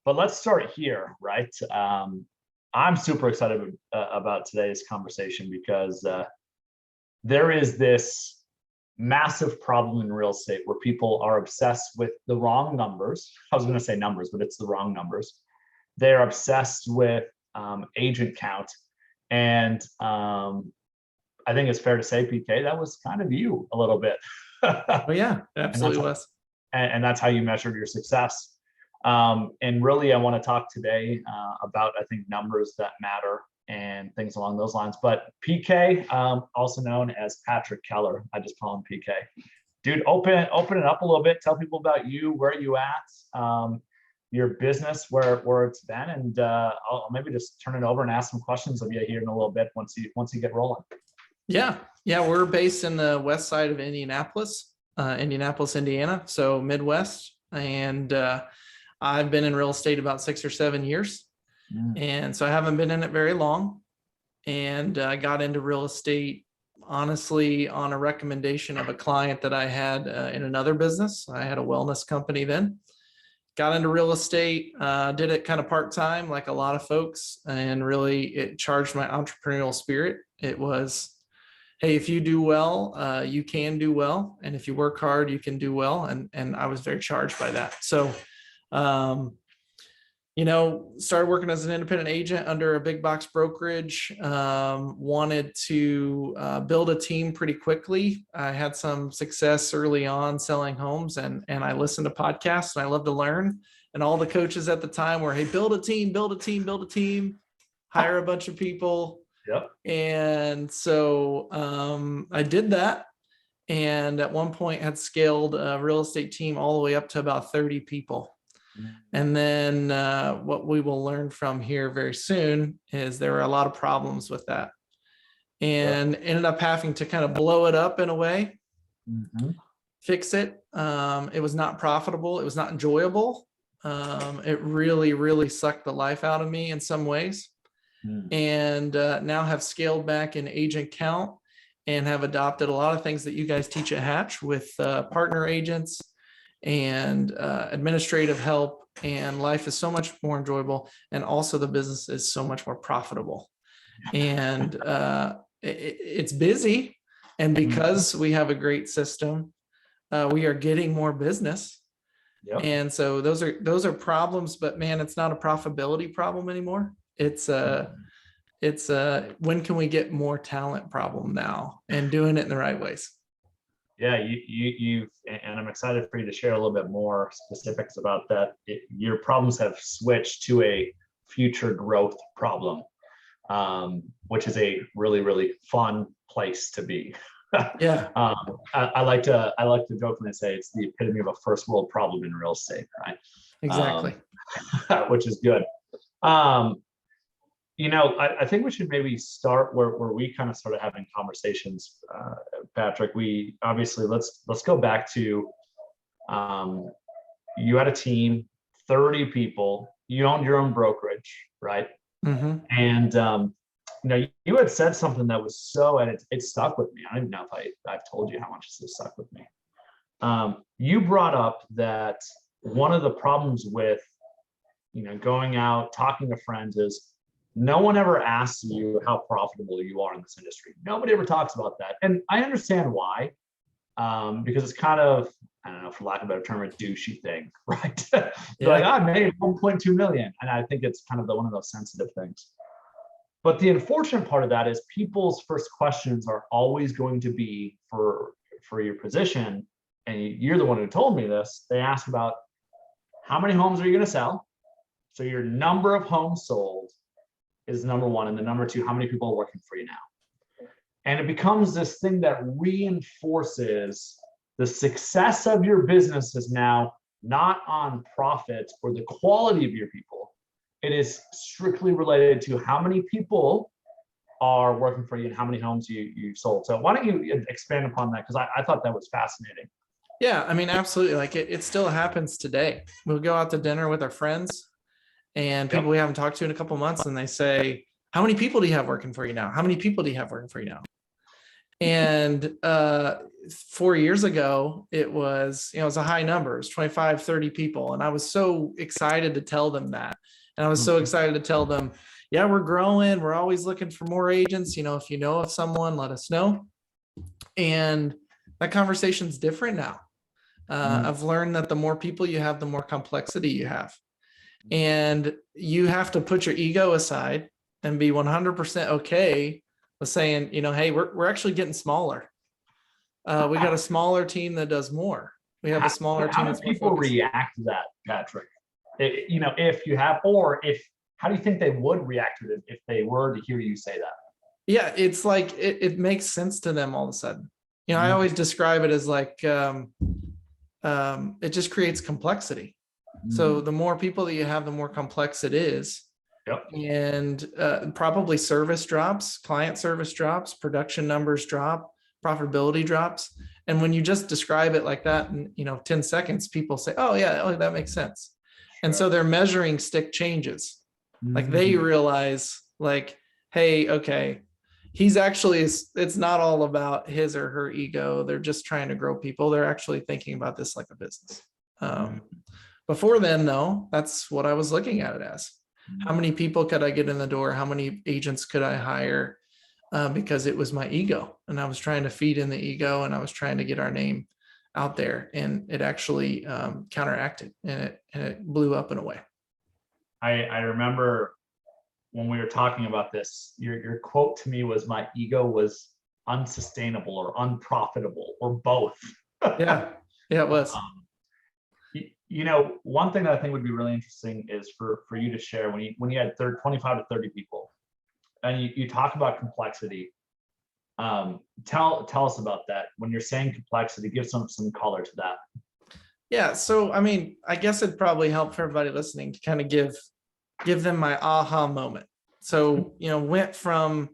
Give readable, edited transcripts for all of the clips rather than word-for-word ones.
But let's start here, right? I'm super excited about today's conversation because there is this massive problem in real estate where people are obsessed with the wrong numbers. I was going to say numbers, but it's the wrong numbers. They're obsessed with agent count. And I think it's fair to say, PK, that was kind of you a little bit. Oh yeah, absolutely was. And that's how you measured your success. And really, I want to talk today about, I think, numbers that matter and things along those lines. But PK, also known as Patrick Keller, I just call him PK. Dude, open it up a little bit. Tell people about you, where you at, your business, where it's been, and I'll maybe just turn it over and ask some questions of you here in a little bit once you get rolling. Yeah, we're based in the west side of Indianapolis, Indiana, so Midwest, and I've been in real estate about 6 or 7 years. And so I haven't been in it very long. And I got into real estate, honestly, on a recommendation of a client that I had in another business. I had a wellness company then. Got into real estate, did it kind of part-time like a lot of folks. And really, it charged my entrepreneurial spirit. It was, hey, if you do well, you can do well. And if you work hard, you can do well. And I was very charged by that. So started working as an independent agent under a big box brokerage, wanted to build a team pretty quickly. I had some success early on selling homes and I listened to podcasts and I love to learn. And all the coaches at the time were, hey, build a team, hire a bunch of people. Yep. And so I did that. And at one point had scaled a real estate team all the way up to about 30 people. And then what we will learn from here very soon is there were a lot of problems with that and ended up having to kind of blow it up in a way, fix it. It was not profitable. It was not enjoyable. It really, really sucked the life out of me in some ways. And now have scaled back in agent count and have adopted a lot of things that you guys teach at Hatch with partner agents and administrative help, and life is so much more enjoyable. And also the business is so much more profitable and it's busy. And because we have a great system, we are getting more business. Yep. And so those are problems, but man, it's not a profitability problem anymore. It's when can we get more talent problem now, and doing it in the right ways. Yeah, and I'm excited for you to share a little bit more specifics about that. Your problems have switched to a future growth problem, which is a really, really fun place to be. Yeah. I like to jokingly say it's the epitome of a first world problem in real estate, right? Exactly. Which is good. I think we should maybe start where we kind of started having conversations, Patrick. We obviously let's go back to you had a team, 30 people, you owned your own brokerage, right? And you had said something that was and it stuck with me. I don't even know if I've told you how much this stuck with me. You brought up that one of the problems with going out, talking to friends is no one ever asks you how profitable you are in this industry. Nobody ever talks about that. And I understand why, because it's kind of, I don't know, for lack of a better term, a douchey thing, right? You're like, I made 1.2 million. And I think it's kind of one of those sensitive things. But the unfortunate part of that is people's first questions are always going to be for your position. And you're the one who told me this. They ask about how many homes are you going to sell? So your number of homes sold is number one. And the number two, how many people are working for you now? And it becomes this thing that reinforces the success of your business is now not on profit or the quality of your people. It is strictly related to how many people are working for you and how many homes you sold. So why don't you expand upon that? Because I thought that was fascinating. Yeah, I mean, absolutely. Like it still happens today. We'll go out to dinner with our friends and people we haven't talked to in a couple of months, and they say, how many people do you have working for you now? How many people do you have working for you now? And 4 years ago, it was, it was a high number. It was 25, 30 people. And I was so excited to tell them that. And I was so excited to tell them, yeah, we're growing. We're always looking for more agents. If you know of someone, let us know. And that conversation's different now. I've learned that the more people you have, the more complexity you have. And you have to put your ego aside and be 100% okay with saying, hey, we're actually getting smaller. We got a smaller team that does more. We have a smaller team. How do people react to that, Patrick? If you have, or how do you think they would react to it if they were to hear you say that? Yeah, it's like it makes sense to them all of a sudden. I always describe it as like it just creates complexity. So the more people that you have, the more complex it is. Yep. And probably service drops, client service drops, production numbers drop, profitability drops. And when you just describe it like that in 10 seconds, people say, oh yeah, that makes sense. Sure. And so their measuring stick changes. Like they realize like, hey, okay, he's actually, it's not all about his or her ego. They're just trying to grow people. They're actually thinking about this like a business. Before then, though, that's what I was looking at it as. How many people could I get in the door? How many agents could I hire? Because it was my ego, and I was trying to feed in the ego, and I was trying to get our name out there, and it actually counteracted, and it blew up in a way. I remember when we were talking about this, your quote to me was, my ego was unsustainable or unprofitable or both. Yeah, it was. One thing that I think would be really interesting is for you to share when you had 25 to 30 people, and you talk about complexity. Tell us about that. When you're saying complexity, give some color to that. Yeah. So, I guess it'd probably help for everybody listening to kind of give them my aha moment. So, went from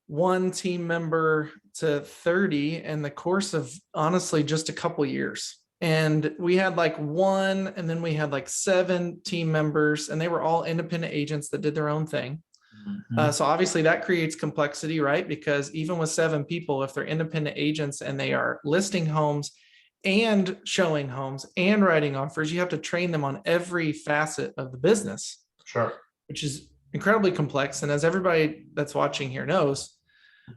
one team member to 30 in the course of honestly just a couple years. And we had like one, and then we had like 7 team members, and they were all independent agents that did their own thing. So obviously that creates complexity, right? Because even with 7 people, if they're independent agents and they are listing homes and showing homes and writing offers, you have to train them on every facet of the business. Sure. Which is incredibly complex. And as everybody that's watching here knows,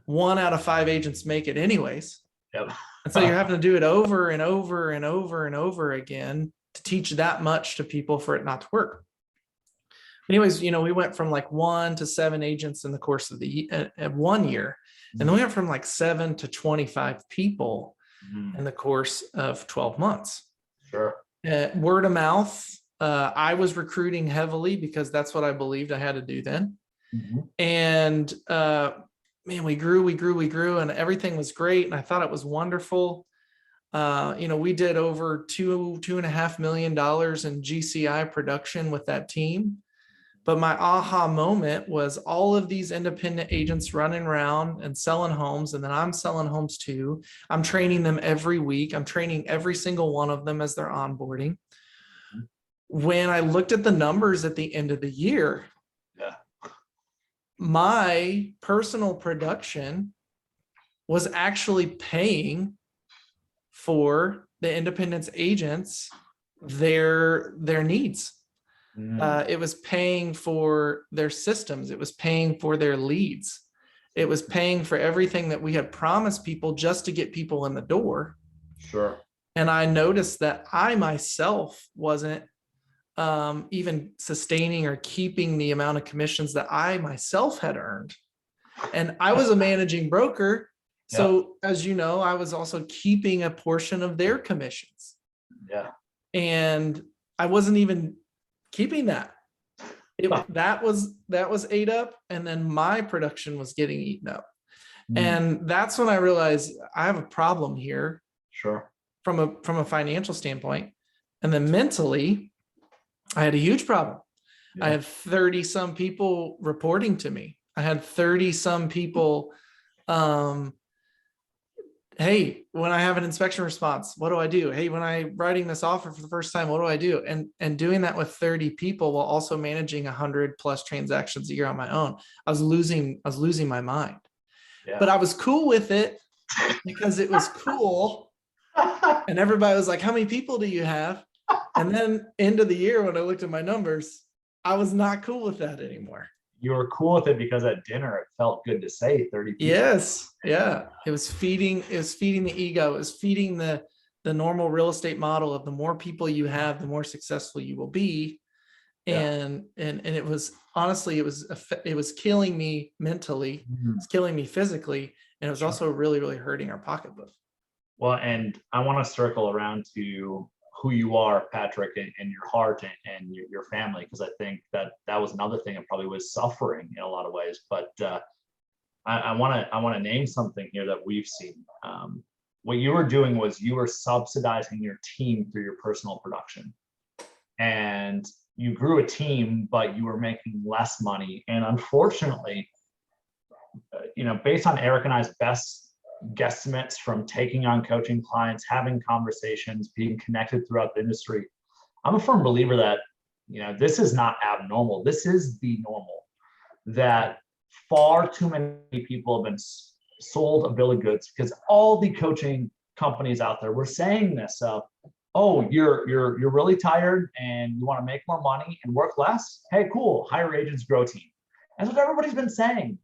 1 out of 5 agents make it anyways. Yep. And so you're having to do it over and over and over and over again to teach that much to people for it not to work. Anyways, we went from like 1 to 7 agents in the course of the 1 year. And then we went from like 7 to 25 people in the course of 12 months. Sure. Word of mouth. I was recruiting heavily because that's what I believed I had to do then. And man, we grew, and everything was great. And I thought it was wonderful. We did over $2.5 million in GCI production with that team. But my aha moment was all of these independent agents running around and selling homes, and then I'm selling homes too. I'm training them every week. I'm training every single one of them as they're onboarding. When I looked at the numbers at the end of the year, my personal production was actually paying for the independent agents their needs. It was paying for their systems. It was paying for their leads. It was paying for everything that we had promised people just to get people in the door. Sure. And I noticed that I myself wasn't even sustaining or keeping the amount of commissions that I myself had earned. And I was a managing broker. So as you know, I was also keeping a portion of their commissions. Yeah. And I wasn't even keeping that. That was ate up, and then my production was getting eaten up. And that's when I realized I have a problem here. Sure. From a financial standpoint. And then mentally, I had a huge problem. I had 30 some people reporting to me. I had 30 some people, hey, when I have an inspection response, what do I do? Hey, when I'm writing this offer for the first time, what do I do? And doing that with 30 people while also managing 100+ transactions a year on my own, I was losing my mind. but I was cool with it because it was cool. And everybody was like, how many people do you have? And then end of the year, when I looked at my numbers, I was not cool with that anymore. You were cool with it because at dinner, it felt good to say 30 people. Yes. Yeah. It was feeding the ego. It was feeding the normal real estate model of the more people you have, the more successful you will be. And it was honestly, it was killing me mentally. It's killing me physically. And it was also really, really hurting our pocketbook. Well, and I want to circle around to who you are, Patrick, and your heart and your family, because I think that was another thing that probably was suffering in a lot of ways. But I want to name something here that we've seen. What you were doing was you were subsidizing your team through your personal production, and you grew a team, but you were making less money. And unfortunately, based on Eric and I's best guesstimates from taking on coaching clients, having conversations, being connected throughout the industry, I'm a firm believer that, this is not abnormal. This is the normal, that far too many people have been sold a bill of goods, because all the coaching companies out there were saying this, oh, you're really tired and you want to make more money and work less. Hey, cool, hire agents, grow team. That's what everybody's been saying.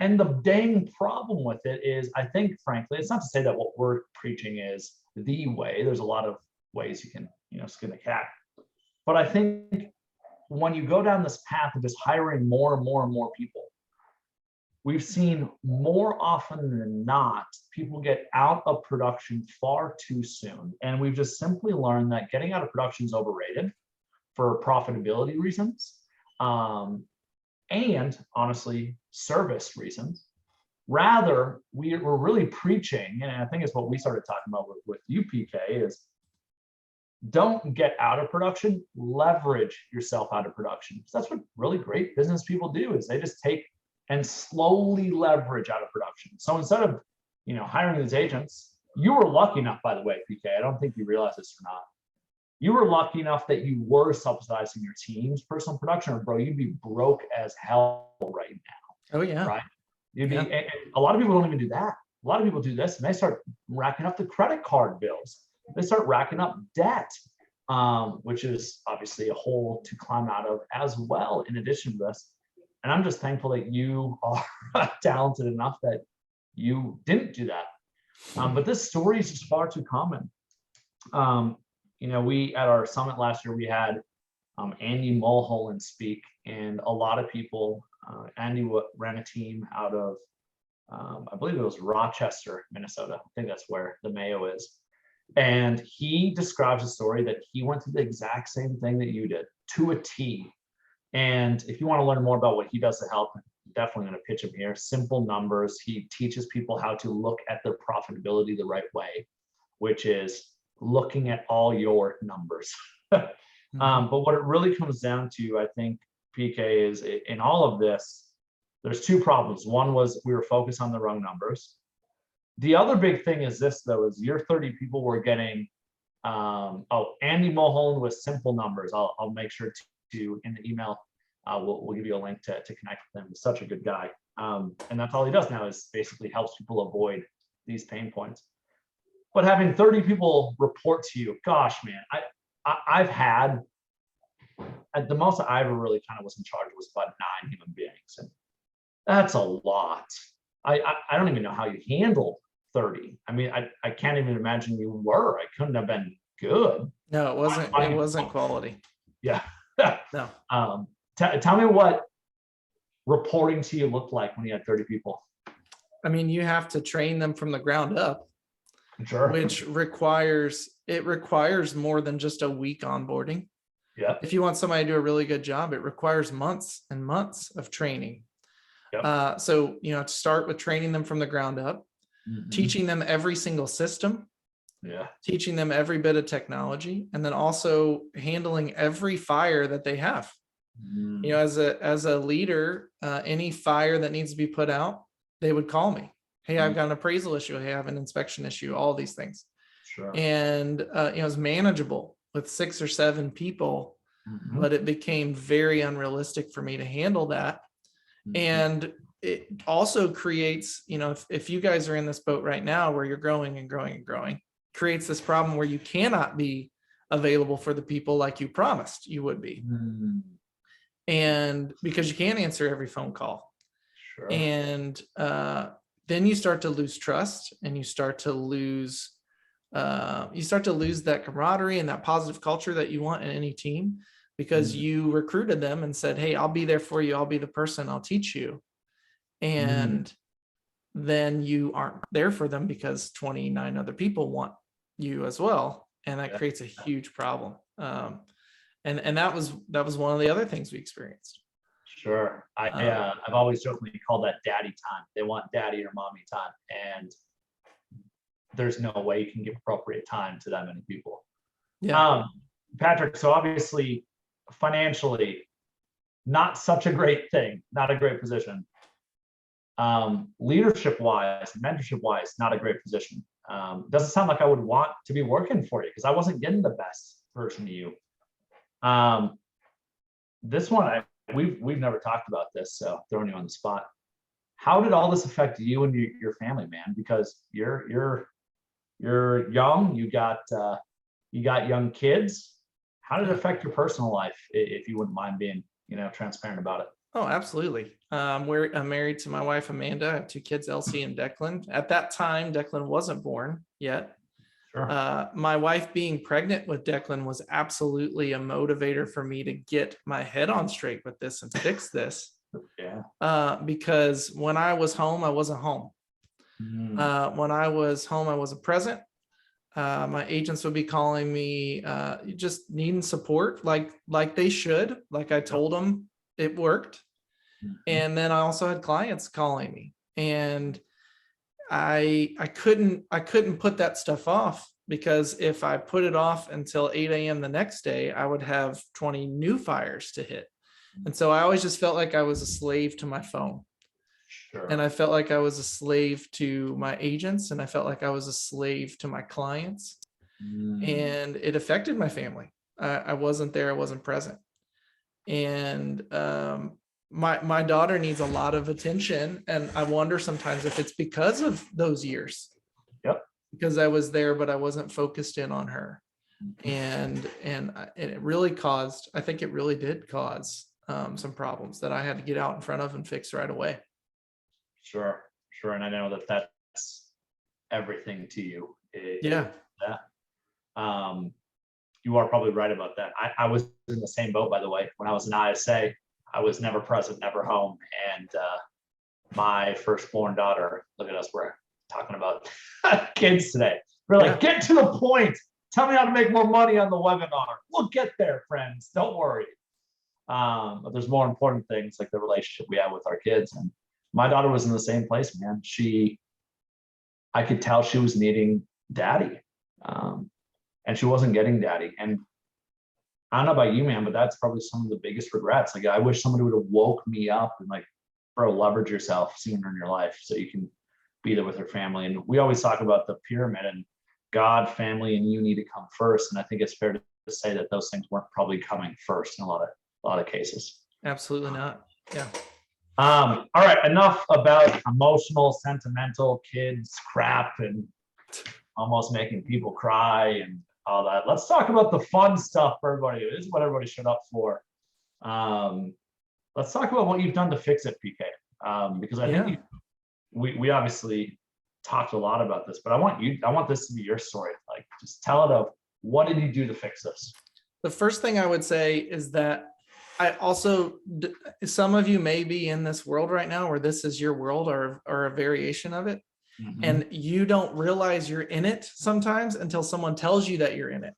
And the dang problem with it is, I think, frankly, it's not to say that what we're preaching is the way. There's a lot of ways you can, skin a cat. But I think when you go down this path of just hiring more and more and more people, we've seen more often than not, people get out of production far too soon. And we've just simply learned that getting out of production is overrated for profitability reasons. And honestly, service reasons. Rather, we're really preaching, and I think it's what we started talking about with you, PK, is don't get out of production, leverage yourself out of production. So that's what really great business people do, is they just take and slowly leverage out of production. So instead of, hiring these agents, you were lucky enough, by the way, PK, I don't think you realize this or not. You were lucky enough that you were subsidizing your team's personal production, or bro, you'd be broke as hell right now. Oh yeah. Right. You'd be, and a lot of people don't even do that. A lot of people do this and they start racking up the credit card bills. They start racking up debt, which is obviously a hole to climb out of as well, in addition to this. And I'm just thankful that you are talented enough that you didn't do that. But this story is just far too common. We, at our summit last year, we had Andy Mulholland speak, and a lot of people, Andy ran a team out of, I believe it was Rochester, Minnesota. I think that's where the Mayo is. And he describes a story that he went through the exact same thing that you did, to a T. And if you want to learn more about what he does to help, I'm definitely going to pitch him here. Simple numbers. He teaches people how to look at their profitability the right way, which is looking at all your numbers. But what it really comes down to, I think, PK, is in all of this, there's two problems. One was we were focused on the wrong numbers. The other big thing is this, though, is your 30 people were getting, Andy Mulholland with simple numbers. I'll make sure to in the email, we'll give you a link to connect with him. He's such a good guy. And that's all he does now, is basically helps people avoid these pain points. But having 30 people report to you, gosh, man, I've had, at the most I ever really kind of was in charge was about 9 human beings. And that's a lot. I don't even know how you handled 30. I mean, I can't even imagine you were. I couldn't have been good. No, it wasn't. It wasn't quality. Yeah. No. Tell me what reporting to you looked like when you had 30 people. I mean, you have to train them from the ground up. Sure. Which requires more than just a week onboarding. Yeah. If you want somebody to do a really good job, it requires months and months of training. Yep. So, to start with training them from the ground up, teaching them every single system, teaching them every bit of technology, and then also handling every fire that they have. As a leader, any fire that needs to be put out, they would call me. Hey, I've got an appraisal issue. Hey, I have an inspection issue, all these things. Sure. And, it was manageable with 6 or 7 people, but it became very unrealistic for me to handle that. And it also creates, if you guys are in this boat right now where you're growing and growing and growing, creates this problem where you cannot be available for the people like you promised you would be. And because you can't answer every phone call. Sure. And then you start to lose trust, and you start to lose that camaraderie and that positive culture that you want in any team, because you recruited them and said, hey, I'll be there for you. I'll be the person, I'll teach you. And then you aren't there for them because 29 other people want you as well. And that creates a huge problem. And that was one of the other things we experienced. Sure. I've always jokingly called that daddy time. They want daddy or mommy time. And there's no way you can give appropriate time to that many people. Yeah. Patrick, so obviously financially, not such a great thing, not a great position. Leadership wise, mentorship wise, not a great position. Doesn't sound like I would want to be working for you, because I wasn't getting the best version of you. This one, we've never talked about this, so throwing you on the spot. How did all this affect you and your family, man? Because you're young, you got young kids. How did it affect your personal life, if you wouldn't mind being, transparent about it? Oh, absolutely. I'm married to my wife, Amanda. I have 2 kids, Elsie and Declan. At that time, Declan wasn't born yet. Sure. My wife being pregnant with Declan was absolutely a motivator for me to get my head on straight with this and fix this. Yeah. Because when I was home, I wasn't home. When I was home, I wasn't present. My agents would be calling me, just needing support, like they should. Like I told them it worked. And then I also had clients calling me, and I couldn't put that stuff off, because if I put it off until 8 a.m. the next day, I would have 20 new fires to hit. And so I always just felt like I was a slave to my phone. Sure. And I felt like I was a slave to my agents, and I felt like I was a slave to my clients. And it affected my family. I wasn't there. I wasn't present. And my daughter needs a lot of attention, and I wonder sometimes if it's because of those years. Yep. Because I was there, but I wasn't focused in on her. And it really caused, I think it really did cause some problems that I had to get out in front of and fix right away. Sure. And I know that's everything to you. Yeah. You are probably right about that. I was in the same boat, by the way. When I was in ISA, I was never present, never home. And my firstborn daughter, look at us, we're talking about kids today. We're like, get to the point. Tell me how to make more money on the webinar. We'll get there, friends. Don't worry. But there's more important things, like the relationship we have with our kids. And my daughter was in the same place, man. I could tell she was needing daddy. And she wasn't getting daddy. And I don't know about you, man, but that's probably some of the biggest regrets. Like, I wish somebody would have woke me up and like, bro, leverage yourself sooner in your life so you can be there with your family. And we always talk about the pyramid, and God, family, and you need to come first. And I think it's fair to say that those things weren't probably coming first in a lot of cases. Absolutely not. Yeah. All right. Enough about emotional, sentimental kids crap and almost making people cry and all that. Let's talk about the fun stuff for everybody. This is what everybody showed up for. Let's talk about what you've done to fix it, PK. Because I think we obviously talked a lot about this, but I want this to be your story. Like, just tell it of what did you do to fix this? The first thing I would say is that I also, some of you may be in this world right now where this is your world or a variation of it. Mm-hmm. And you don't realize you're in it sometimes until someone tells you that you're in it.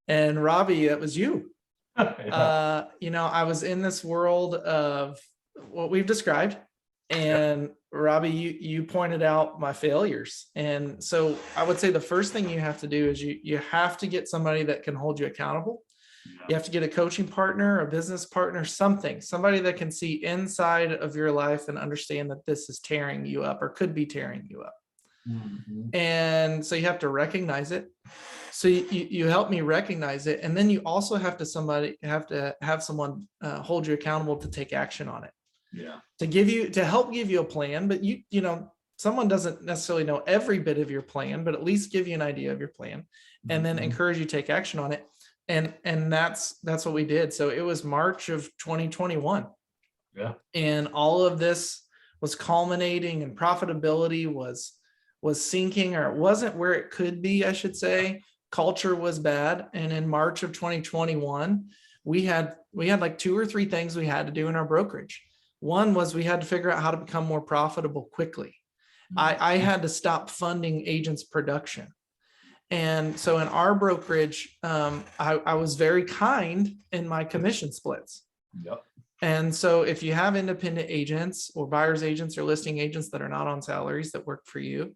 And Robby, that was you. I was in this world of what we've described, and Robby, you pointed out my failures. And so I would say the first thing you have to do is you have to get somebody that can hold you accountable. You have to get a coaching partner, a business partner, somebody that can see inside of your life and understand that this is tearing you up or could be tearing you up. Mm-hmm. And so you have to recognize it. So you help me recognize it. And then you also have to have someone hold you accountable to take action on it. to help give you a plan. But someone doesn't necessarily know every bit of your plan, but at least give you an idea of your plan, and then encourage you to take action on it. And that's what we did. So it was March of 2021. Yeah. And all of this was culminating, and profitability was sinking, or it wasn't where it could be, I should say. Culture was bad. And in March of 2021, we had like 2 or 3 things we had to do in our brokerage. One was we had to figure out how to become more profitable quickly. I had to stop funding agents' production. And so in our brokerage, I was very kind in my commission splits. Yep. And so if you have independent agents or buyer's agents or listing agents that are not on salaries that work for you,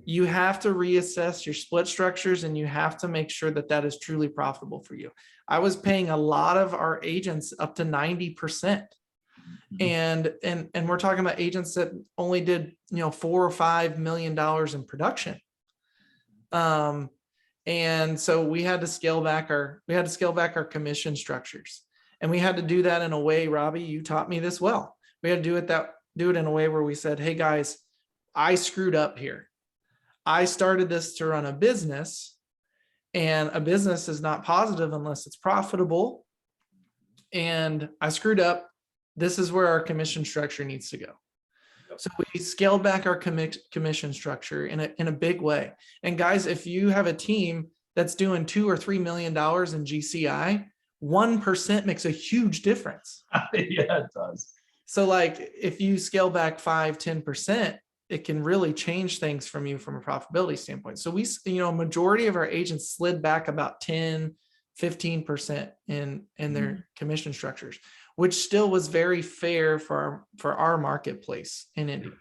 you have to reassess your split structures, and you have to make sure that that is truly profitable for you. I was paying a lot of our agents up to 90%. And we're talking about agents that only did, $4 or $5 million in production. And so we had to scale back our commission structures, and we had to do that in a way, Robby, you taught me this well. We had to do it in a way where we said, hey guys, I screwed up here. I started this to run a business, and a business is not positive unless it's profitable. And I screwed up. This is where our commission structure needs to go. So we scaled back our commission structure in a big way. And guys, if you have a team that's doing $2 or $3 million in GCI, 1% makes a huge difference. Yeah, it does. So like if you scale back 5-10%, it can really change things from you from a profitability standpoint. So we, majority of our agents slid back about 10-15% in their commission structures, which still was very fair for our marketplace in Indy.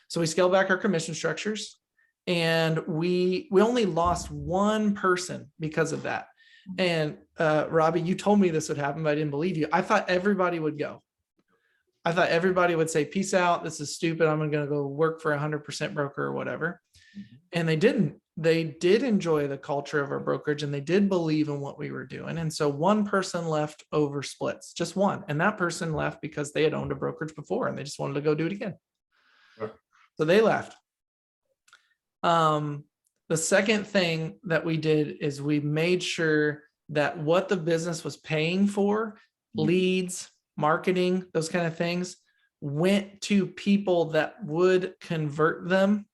So we scaled back our commission structures, and we only lost 1 person because of that. And Robby, you told me this would happen, but I didn't believe you. I thought everybody would go. I thought everybody would say, peace out. This is stupid. I'm going to go work for 100% broker or whatever. And they didn't. They did enjoy the culture of our brokerage, and they did believe in what we were doing. And so 1 person left over splits, just 1. And that person left because they had owned a brokerage before and they just wanted to go do it again. Sure. So they left. The second thing that we did is we made sure that what the business was paying for, leads, marketing, those kind of things, went to people that would convert them.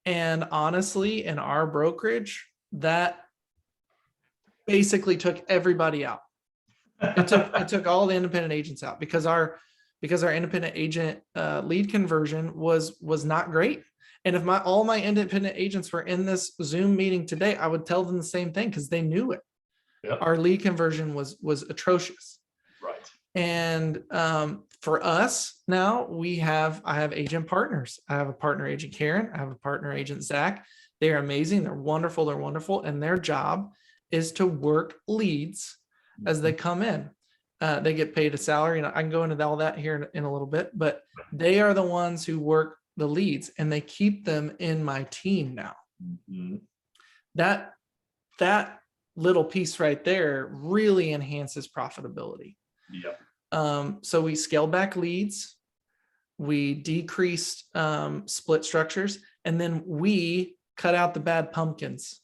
And honestly, in our brokerage, that basically took everybody out. It took all the independent agents out because our independent agent lead conversion was not great. And if all my independent agents were in this Zoom meeting today, I would tell them the same thing because they knew it. Yep. Our lead conversion was atrocious. Right. And for us now, I have agent partners. I have a partner agent, Karen. I have a partner agent, Zach. They're amazing. They're wonderful. And their job is to work leads as they come in. They get paid a salary, and I can go into all that here in a little bit, but they are the ones who work the leads, and they keep them in my team now. That little piece right there really enhances profitability. Yep. So we scaled back leads, we decreased split structures, and then we cut out the bad pumpkins.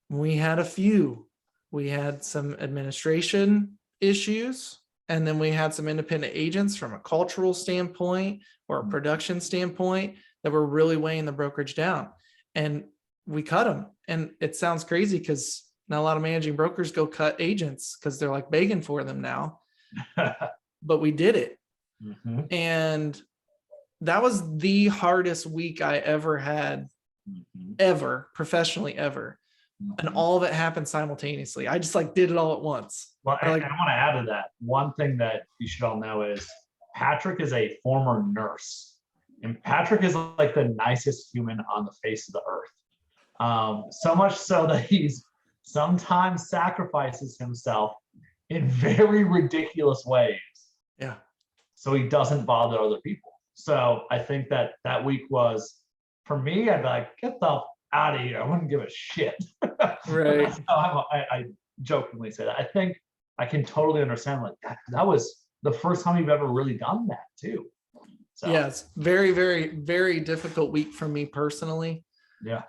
We had a few. We had some administration issues, and then we had some independent agents from a cultural standpoint or a production standpoint that were really weighing the brokerage down, and we cut them. And it sounds crazy because now a lot of managing brokers go cut agents because they're like begging for them now. But we did it. And that was the hardest week I ever had, ever, professionally ever. And all of it happened simultaneously. I just did it all at once. Well, I want to add to that. One thing that you should all know is Patrick is a former nurse, and Patrick is like the nicest human on the face of the earth. So much so that he's sometimes sacrifices himself in very ridiculous ways. Yeah. So he doesn't bother other people. So I think that week was, for me, I'd be like, get the out of here. I wouldn't give a shit. Right. That's how I jokingly say that. I think I can totally understand like that was the first time you've ever really done that too. So Yeah, it's very, very, very difficult week for me personally. yeah.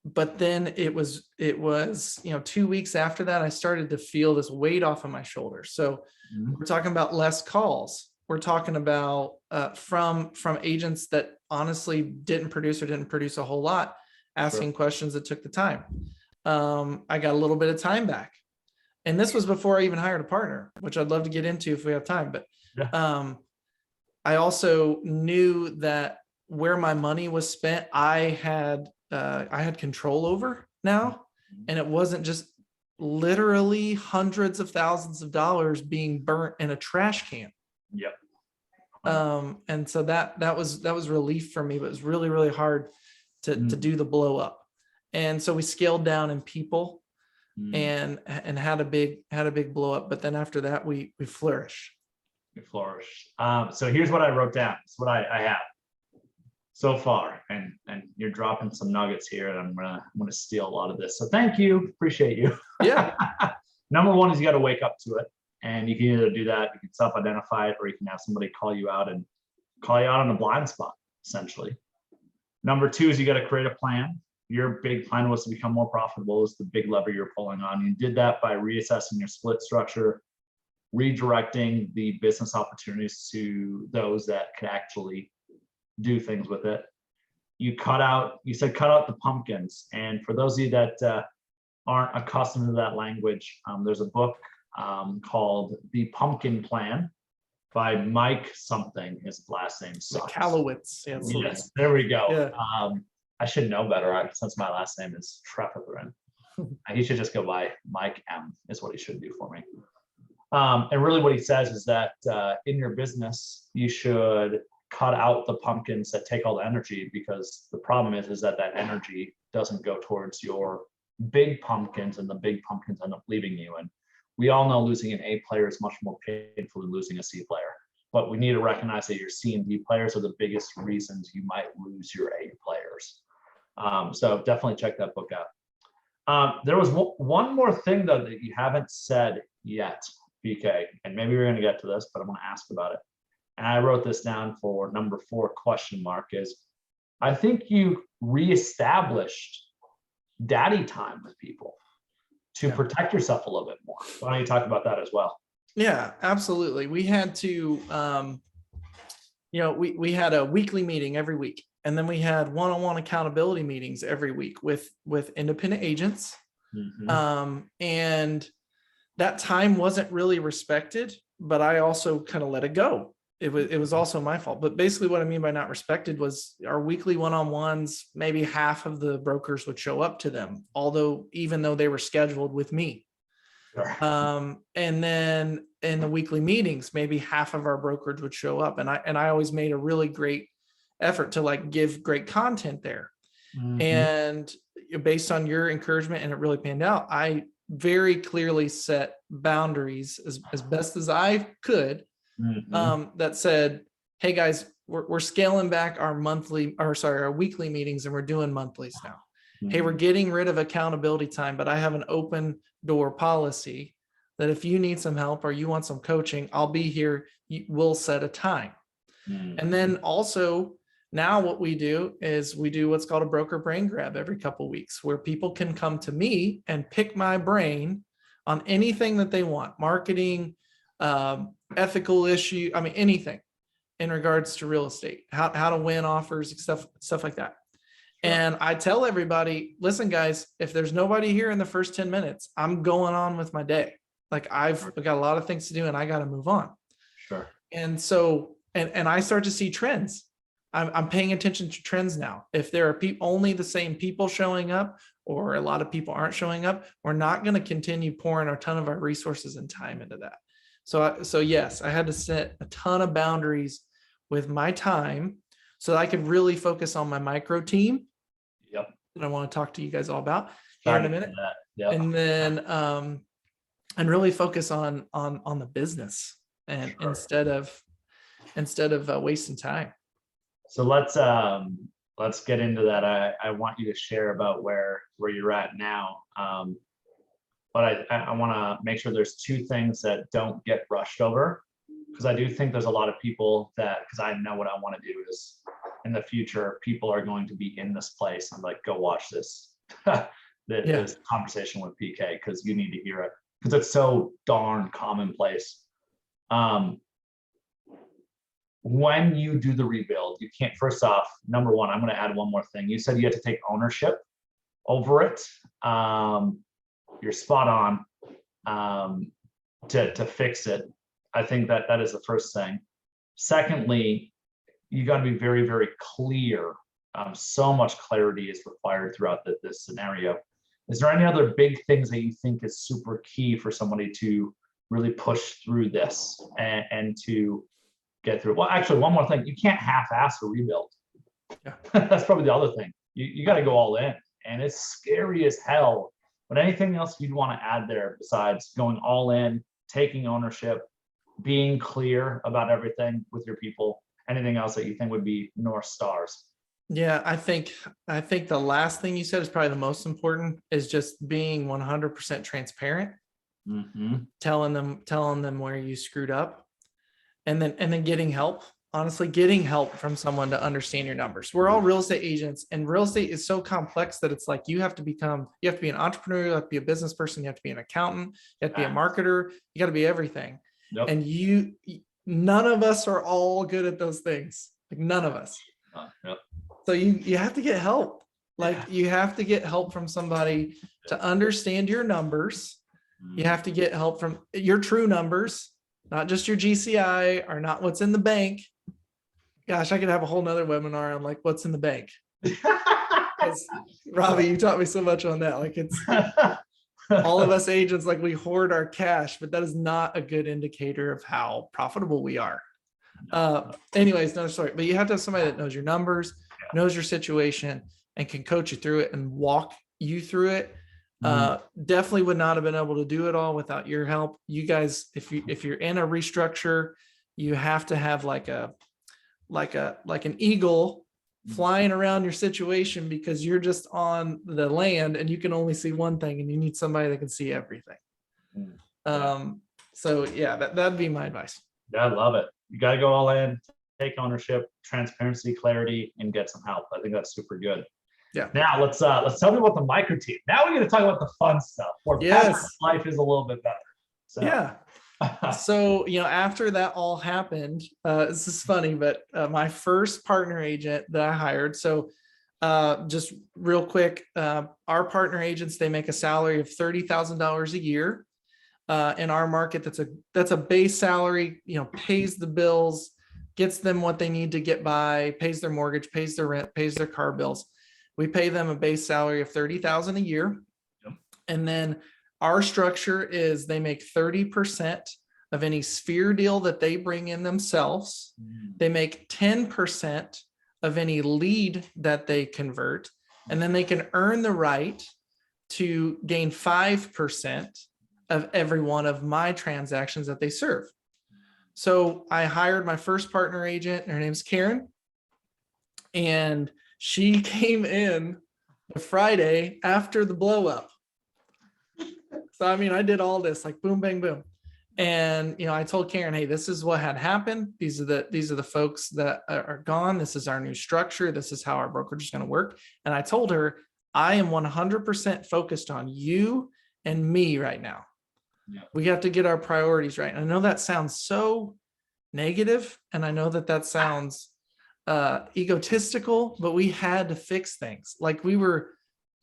But then it was, 2 weeks after that, I started to feel this weight off of my shoulders. So we're talking about less calls. We're talking about from agents that honestly didn't produce a whole lot, asking questions that took the time. I got a little bit of time back. And this was before I even hired a partner, which I'd love to get into if we have time. But I also knew that where my money was spent, I had control over now, and it wasn't just literally hundreds of thousands of dollars being burnt in a trash can. Yep. And so that was relief for me, but it was really, really hard to do the blow up. And so we scaled down in people and had a big blow up. But then after that, we flourish. We flourish. So here's what I wrote down. It's what I have so far, and you're dropping some nuggets here, and I'm gonna steal a lot of this. So thank you, appreciate you. Yeah. Number one is you got to wake up to it, and you can either do that, you can self-identify it, or you can have somebody call you out on a blind spot, essentially. Number two is you got to create a plan. Your big plan was to become more profitable, is the big lever you're pulling on. You did that by reassessing your split structure, redirecting the business opportunities to those that could actually do things with it. You said cut out the pumpkins. And for those of you that aren't accustomed to that language, there's a book called The Pumpkin Plan by Mike something. His last name sucks. Kalowitz. Yes, there we go. Yeah. I should know better since my last name is Trefethren. He should just go by Mike M is what he should do for me. And really what he says is that in your business, you should cut out the pumpkins that take all the energy, because the problem is that energy doesn't go towards your big pumpkins, and the big pumpkins end up leaving you. And we all know losing an A player is much more painful than losing a C player. But we need to recognize that your C and D players are the biggest reasons you might lose your A players. So definitely check that book out. There was one more thing though that you haven't said yet, BK, and maybe we're going to get to this, but I'm going to ask about it. And I wrote this down for number 4 question mark is, I think you reestablished daddy time with people to protect yourself a little bit more. Why don't you talk about that as well? Yeah, absolutely. We had to, we had a weekly meeting every week, and then we had one-on-one accountability meetings every week with independent agents. And that time wasn't really respected, but I also kind of let it go. It was also my fault. But basically what I mean by not respected was our weekly one-on-ones, maybe half of the brokers would show up to them, even though they were scheduled with me. Sure. And then in the weekly meetings, maybe half of our brokerage would show up. And I always made a really great effort to give great content there. And based on your encouragement, and it really panned out, I very clearly set boundaries as best as I could, that said, hey guys, we're scaling back our weekly meetings, and we're doing monthlies now. Hey, we're getting rid of accountability time, but I have an open door policy that if you need some help or you want some coaching, I'll be here. We'll set a time. And then also now what we do is we do what's called a broker brain grab every couple of weeks, where people can come to me and pick my brain on anything that they want, marketing, ethical issue. I mean, anything in regards to real estate, how to win offers, stuff like that. Sure. And I tell everybody, listen, guys, if there's nobody here in the first 10 minutes, I'm going on with my day. I've got a lot of things to do and I got to move on. Sure. And so, and I start to see trends. I'm paying attention to trends now. If there are only the same people showing up, or a lot of people aren't showing up, we're not going to continue pouring a ton of our resources and time into that. So yes, I had to set a ton of boundaries with my time so that I could really focus on my micro team. Yep. That I want to talk to you guys all about here in a minute. Yep. And then, and really focus on the business, and Sure. instead of wasting time. So let's get into that. I want you to share about where you're at now. but I want to make sure there's two things that don't get brushed over, because I do think there's a lot of people that, because I know what I want to do is in the future, people are going to be in this place. I'm like, go watch this, this conversation with PK, because you need to hear it, because it's so darn commonplace. When you do the rebuild, you can't, first off, number one, I'm going to add one more thing. You said you had to take ownership over it. You're spot on to fix it. I think that is the first thing. Secondly, you got to be very, very clear. So much clarity is required throughout this scenario. Is there any other big things that you think is super key for somebody to really push through this and to get through? Well, actually, one more thing. You can't half-ass a rebuild. Yeah. That's probably the other thing. You got to go all in, and it's scary as hell. But anything else you'd want to add there besides going all in, taking ownership, being clear about everything with your people? Anything else that you think would be North Stars? Yeah, I think the last thing you said is probably the most important, is just being 100% transparent, telling them where you screwed up, and then getting help. Honestly, getting help from someone to understand your numbers. We're all real estate agents, and real estate is so complex that it's like you have to be an entrepreneur, you have to be a business person, you have to be an accountant, you have to be a marketer, you got to be everything. Yep. And none of us are all good at those things. Like, none of us. Yep. So you have to get help. Like, you have to get help from somebody to understand your numbers. You have to get help from your true numbers, not just your GCI or not what's in the bank. Gosh, I could have a whole nother webinar on like what's in the bank. Robby, you taught me so much on that. Like, it's all of us agents, like, we hoard our cash, but that is not a good indicator of how profitable we are. Anyways, another story. But you have to have somebody that knows your numbers, knows your situation, and can coach you through it and walk you through it. Definitely would not have been able to do it all without your help. You guys, if you're in a restructure, you have to have like an eagle flying around your situation, because you're just on the land and you can only see one thing, and you need somebody that can see everything. So yeah, that'd be my advice. Yeah, I love it. You got to go all in, take ownership, transparency, clarity, and get some help. I think that's super good. Yeah. Now let's tell me about the micro team. Now we're going to talk about the fun stuff where Patrick's life is a little bit better. So. Yeah. So, after that all happened, this is funny, but my first partner agent that I hired. So just real quick, our partner agents, they make a salary of $30,000 a year. In our market, that's a base salary, pays the bills, gets them what they need to get by, pays their mortgage, pays their rent, pays their car bills. We pay them a base salary of $30,000 a year. Yep. And then our structure is they make 30% of any sphere deal that they bring in themselves. They make 10% of any lead that they convert, and then they can earn the right to gain 5% of every one of my transactions that they serve. So I hired my first partner agent. Her name's Karen, and she came in the Friday after the blow up. So, I did all this, like, boom, bang, boom. And, I told Karen, hey, this is what had happened. These are the folks that are gone. This is our new structure. This is how our brokerage is going to work. And I told her, I am 100% focused on you and me right now. Yeah. We have to get our priorities right. And I know that sounds so negative, and I know that sounds egotistical, but we had to fix things. Like, we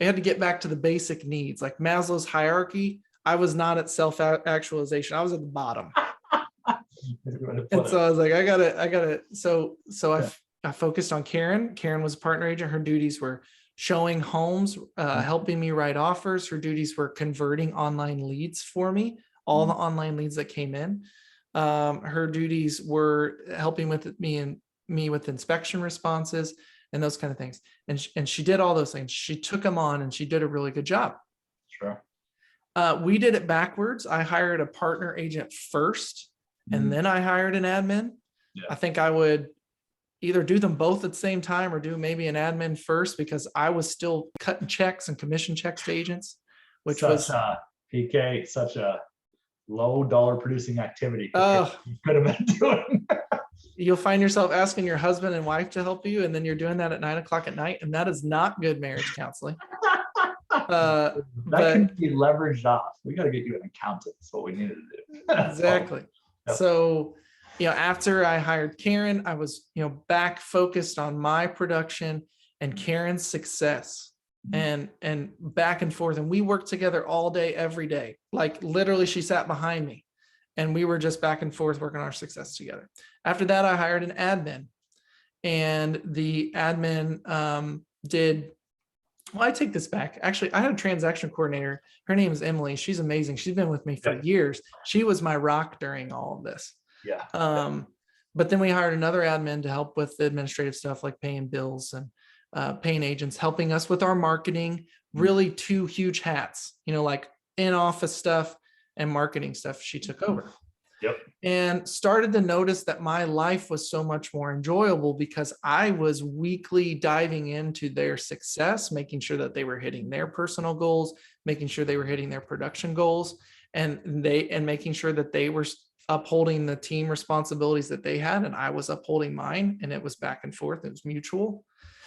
had to get back to the basic needs, like Maslow's hierarchy. I was not at self-actualization. I was at the bottom. And so I was like, I gotta. So I focused on Karen. Karen was a partner agent. Her duties were showing homes, helping me write offers. Her duties were converting online leads for me, all the online leads that came in. Her duties were helping with me with inspection responses and those kind of things. And she did all those things. She took them on, and she did a really good job. Sure. We did it backwards. I hired a partner agent first, and then I hired an admin. Yeah. I think I would either do them both at the same time, or do maybe an admin first, because I was still cutting checks and commission checks to agents, which was PK, such a low dollar producing activity. Oh, You could have been doing. you'll find yourself asking your husband and wife to help you, and then you're doing that at 9 o'clock at night, and that is not good marriage counseling. That But can be leveraged off. We got to get you an accountant. That's what we need to do. exactly. Yep. So, after I hired Karen, I was, back focused on my production and Karen's success, and back and forth. And we worked together all day, every day. Like literally she sat behind me and we were just back and forth working on our success together. After that, I hired an admin, and the admin I take this back. Actually, I had a transaction coordinator. Her name is Emily. She's amazing. She's been with me for years. She was my rock during all of this. Yeah. But then we hired another admin to help with the administrative stuff like paying bills and paying agents, helping us with our marketing. Really two huge hats, like in-office stuff and marketing stuff she took over. Yep. And started to notice that my life was so much more enjoyable because I was weekly diving into their success, making sure that they were hitting their personal goals, making sure they were hitting their production goals, and making sure that they were upholding the team responsibilities that they had, and I was upholding mine, and it was back and forth. It was mutual.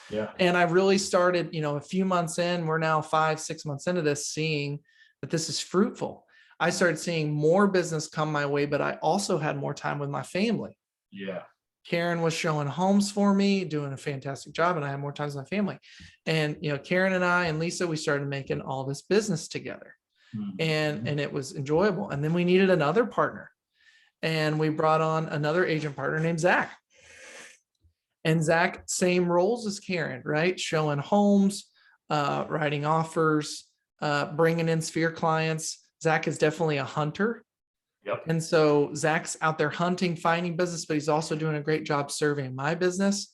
Yeah. And I really started, a few months in, we're now 5-6 months into this, seeing that this is fruitful. I started seeing more business come my way, but I also had more time with my family. Yeah. Karen was showing homes for me, doing a fantastic job, and I had more time with my family. And, Karen and I and Lisa, we started making all this business together, and it was enjoyable. And then we needed another partner, and we brought on another agent partner named Zach. And Zach, same roles as Karen, right? Showing homes, writing offers, bringing in sphere clients. Zach is definitely a hunter. Yep. And so Zach's out there hunting, finding business, but he's also doing a great job serving my business.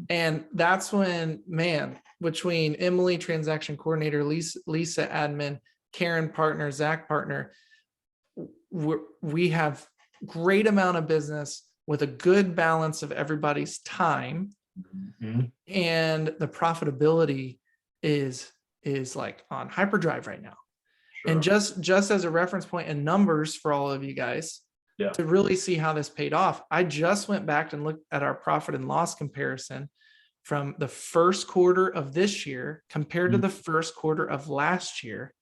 And that's when, between Emily, transaction coordinator, Lisa admin, Karen partner, Zach partner, we have great amount of business with a good balance of everybody's time. And the profitability is like on hyperdrive right now. And just as a reference point and numbers for all of you guys to really see how this paid off, I just went back and looked at our profit and loss comparison from the first quarter of this year compared to the first quarter of last year.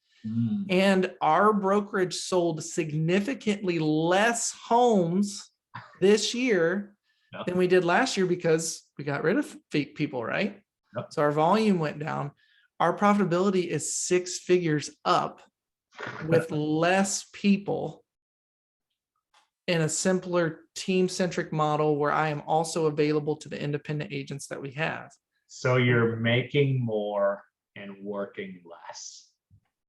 And our brokerage sold significantly less homes this year than we did last year because we got rid of people, right? So our volume went down. Our profitability is 6 figures up with less people in a simpler team-centric model where I am also available to the independent agents that we have. So you're making more and working less.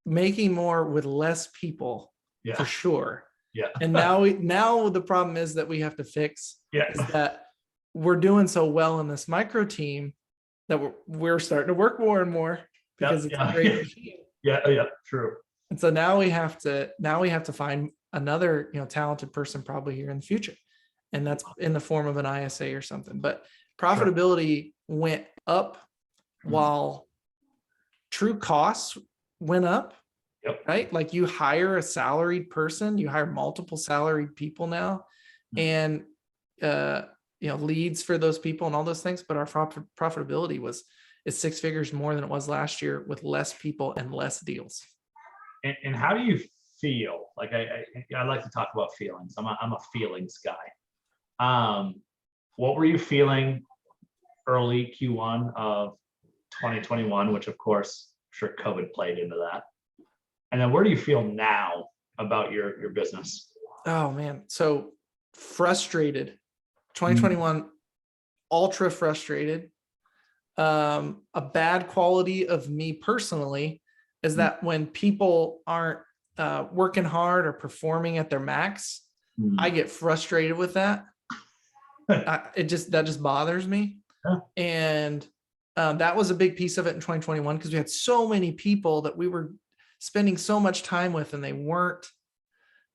Making more with less people, for sure. Yeah. And now the problem is that we have to fix is that we're doing so well in this micro team that we're starting to work more and more because it's a great machine. Yeah, true. And so now we have to find another, talented person probably here in the future. And that's in the form of an ISA or something. But profitability went up while true costs went up. Right? Like you hire a salaried person, you hire multiple salaried people now, and leads for those people and all those things. But our profitability is 6 figures more than it was last year with less people and less deals. And how do you feel? Like I like to talk about feelings. I'm a feelings guy. What were you feeling early Q1 of 2021, which of course, I'm sure COVID played into that. And then where do you feel now about your business? Oh man, so frustrated. 2021, ultra frustrated. A bad quality of me personally is that when people aren't working hard or performing at their max, I get frustrated with that. That just bothers me. And that was a big piece of it in 2021 because we had so many people that we were spending so much time with and they weren't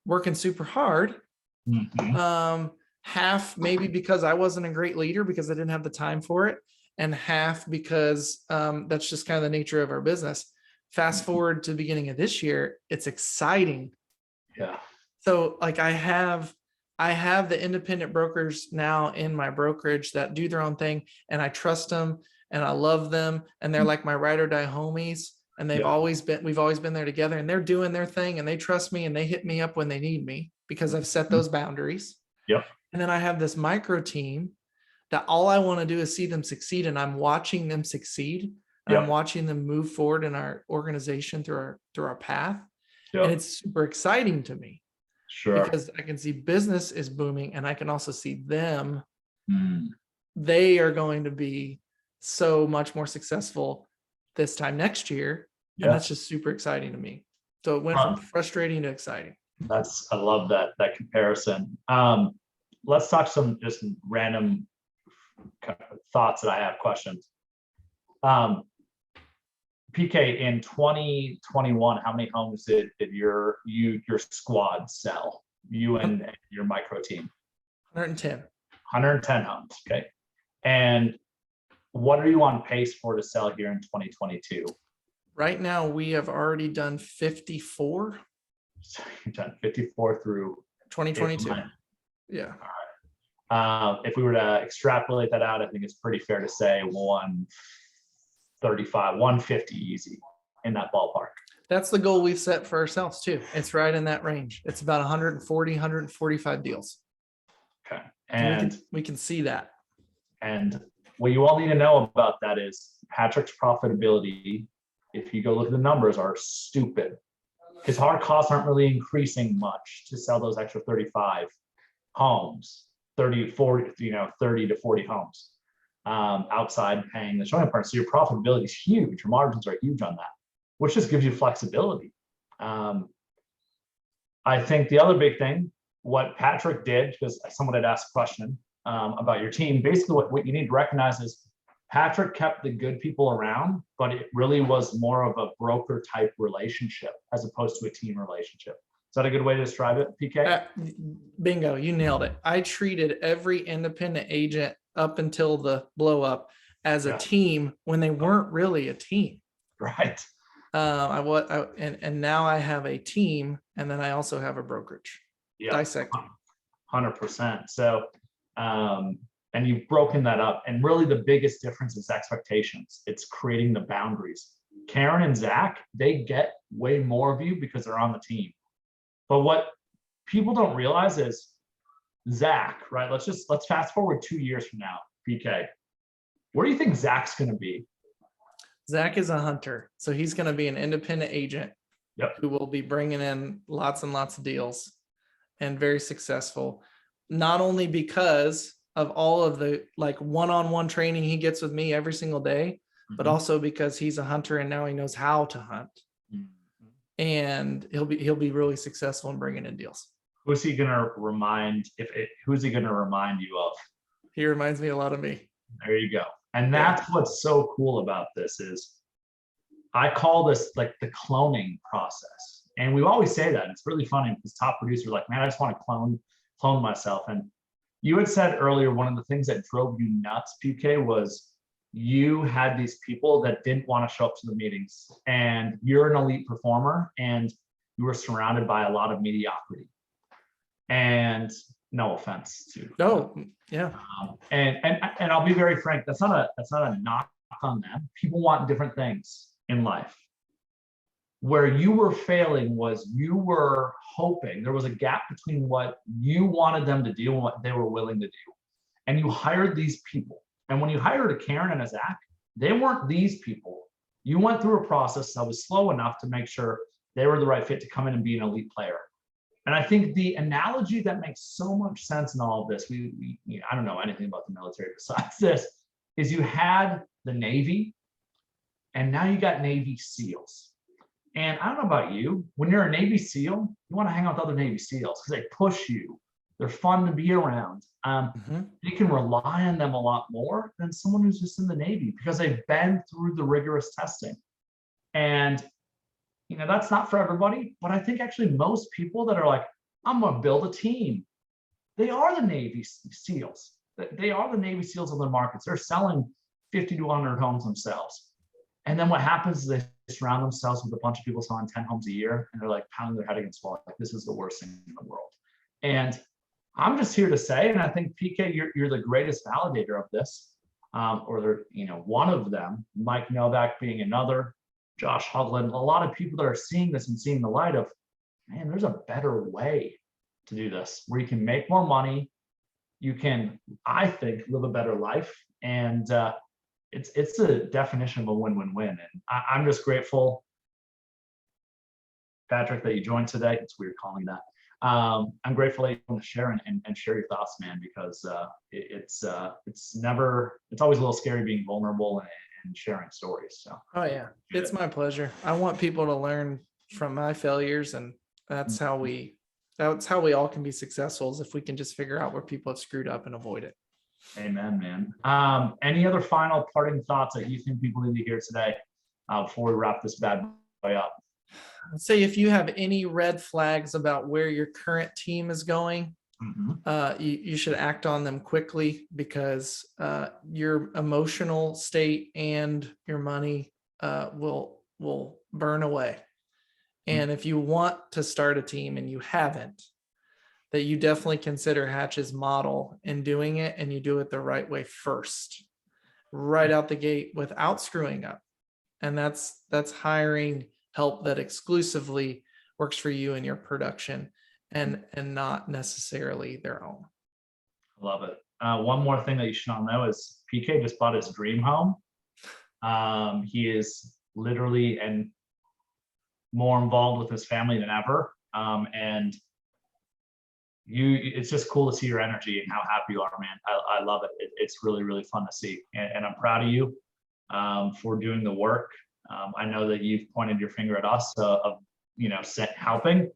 working super hard. Half maybe because I wasn't a great leader because I didn't have the time for it, and half because that's just kind of the nature of our business. fast forward to the beginning of this year, it's exciting. Yeah. So like I have the independent brokers now in my brokerage that do their own thing, and I trust them and I love them, and they're like my ride or die homies, and we've always been there together, and they're doing their thing, and they trust me, and they hit me up when they need me because I've set those boundaries. Yep. And then I have this micro team that all I want to do is see them succeed, and I'm watching them succeed, and I'm watching them move forward in our organization through our path. And it's super exciting to me. Sure. Because I can see business is booming, and I can also see them. They are going to be so much more successful this time next year. And that's just super exciting to me. So it went from frustrating to exciting. I love that comparison. Let's talk some just random thoughts that I have, questions. PK, in 2021, how many homes did your squad sell? You and your micro team? 110. 110 homes. Okay. And what are you on pace for to sell here in 2022? Right now, we have already done 54. So you've done 54 through 2022. Yeah. All right. If we were to extrapolate that out, I think it's pretty fair to say 135, 150 easy, in that ballpark. That's the goal we've set for ourselves too. It's right in that range. It's about 140, 145 deals. Okay. And we can see that. And what you all need to know about that is Patrick's profitability, if you go look at the numbers, are stupid. His hard costs aren't really increasing much to sell those extra 35 homes, 30 to 40 homes outside paying the showing part. So your profitability is huge. Your margins are huge on that, which just gives you flexibility. I think the other big thing, what Patrick did, because someone had asked a question about your team, basically what you need to recognize is Patrick kept the good people around, but it really was more of a broker type relationship as opposed to a team relationship. Is that a good way to describe it, PK? Bingo, you nailed it. I treated every independent agent up until the blow up as a team when they weren't really a team. Right. And now I have a team, and then I also have a brokerage. Dissecting. 100%. So, and you've broken that up. And really the biggest difference is expectations. It's creating the boundaries. Karen and Zach, they get way more of you because they're on the team. But what people don't realize is Zach, right? Let's fast forward 2 years from now, PK. Where do you think Zach's going to be? Zach is a hunter. So he's going to be an independent agent who will be bringing in lots and lots of deals and very successful, not only because of all of the one-on-one training he gets with me every single day, but also because he's a hunter and now he knows how to hunt. And he'll be really successful in bringing in deals. Who's he going to remind who's he going to remind you of? He reminds me a lot of me. There you go. And that's what's so cool about this is I call this like the cloning process. And we always say that. And it's really funny because top producers are like, man, I just want to clone myself. And you had said earlier, one of the things that drove you nuts, PK, was you had these people that didn't want to show up to the meetings, and you're an elite performer and you were surrounded by a lot of mediocrity. And no offense to and I'll be very frank, that's not a knock on them. People want different things in life. Where you were failing was you were hoping there was a gap between what you wanted them to do and what they were willing to do. And you hired these people. And when you hired a Karen and a Zach, they weren't these people. You went through a process that was slow enough to make sure they were the right fit to come in and be an elite player. And I think the analogy that makes so much sense in all of this, I don't know anything about the military besides this, is you had the Navy, and now you got Navy SEALs. And I don't know about you, when you're a Navy SEAL, you want to hang out with other Navy SEALs because they push you. They're fun to be around. You can rely on them a lot more than someone who's just in the Navy because they've been through the rigorous testing. And that's not for everybody, but I think actually most people that are like, I'm going to build a team, they are the Navy SEALs. They are the Navy SEALs of their markets. They're selling 50 to 100 homes themselves. And then what happens is they surround themselves with a bunch of people selling 10 homes a year, and they're like pounding their head against the wall, like this is the worst thing in the world. And I'm just here to say, and I think PK, you're the greatest validator of this, or one of them, Mike Novak being another, Josh Hugland, a lot of people that are seeing this and seeing the light of, man, there's a better way to do this, where you can make more money, you can, I think, live a better life, and it's the definition of a win-win-win. And I'm just grateful, Patrick, that you joined today. It's weird calling that. I'm grateful that you want to share and share your thoughts, man, because it's always a little scary being vulnerable and sharing stories. So. Oh yeah, it's my pleasure. I want people to learn from my failures, and that's how we all can be successful, is if we can just figure out where people have screwed up and avoid it. Amen, man. Any other final parting thoughts that you think people need to hear today before we wrap this bad boy up? I'd say if you have any red flags about where your current team is going, you should act on them quickly, because your emotional state and your money will burn away. And if you want to start a team and you haven't, that you definitely consider Hatch's model in doing it, and you do it the right way first, right out the gate without screwing up. And that's hiring help that exclusively works for you and your production, and not necessarily their own. Love it. One more thing that you should all know is PK just bought his dream home. He is literally and more involved with his family than ever. And it's just cool to see your energy and how happy you are, man. I love it. It's really, really fun to see. And I'm proud of you for doing the work. I know that you've pointed your finger at us of helping,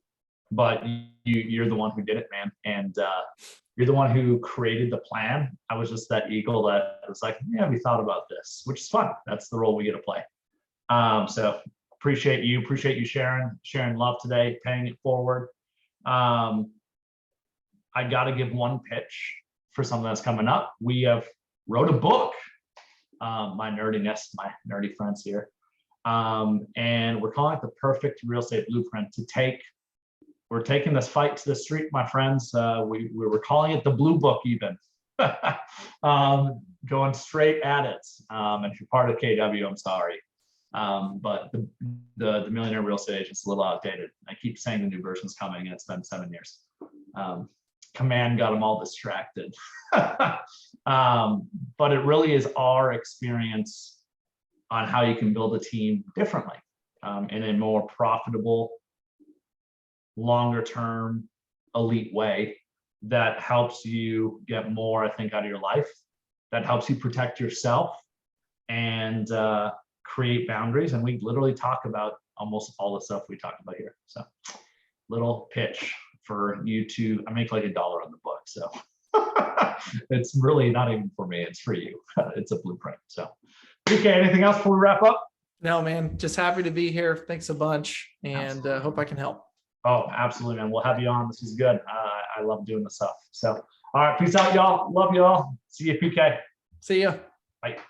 but you're the one who did it, man. And you're the one who created the plan. I was just that eagle that was like, yeah, we thought about this, which is fun. That's the role we get to play. So appreciate you sharing love today, paying it forward. I got to give one pitch for something that's coming up. We have wrote a book. My nerdiness, my nerdy friends here. And we're calling it the Perfect Real Estate Blueprint. We're taking this fight to the street, my friends. We were calling it the Blue Book even. Going straight at it. And if you're part of KW, I'm sorry. But the Millionaire Real Estate Agent's a little outdated. I keep saying the new version's coming, and it's been 7 years. Command got them all distracted. But it really is our experience on how you can build a team differently, in a more profitable, longer term, elite way that helps you get more, I think, out of your life, that helps you protect yourself and create boundaries. And we literally talk about almost all the stuff we talked about here. So little pitch for you to, I make like $1 on the book. So it's really not even for me, it's for you. It's a blueprint. So okay, anything else before we wrap up? No, man, just happy to be here. Thanks a bunch, and hope I can help. Oh, absolutely, man. We'll have you on. This is good. I love doing this stuff. So, all right, peace out, y'all. Love y'all. See you, PK. See ya. Bye.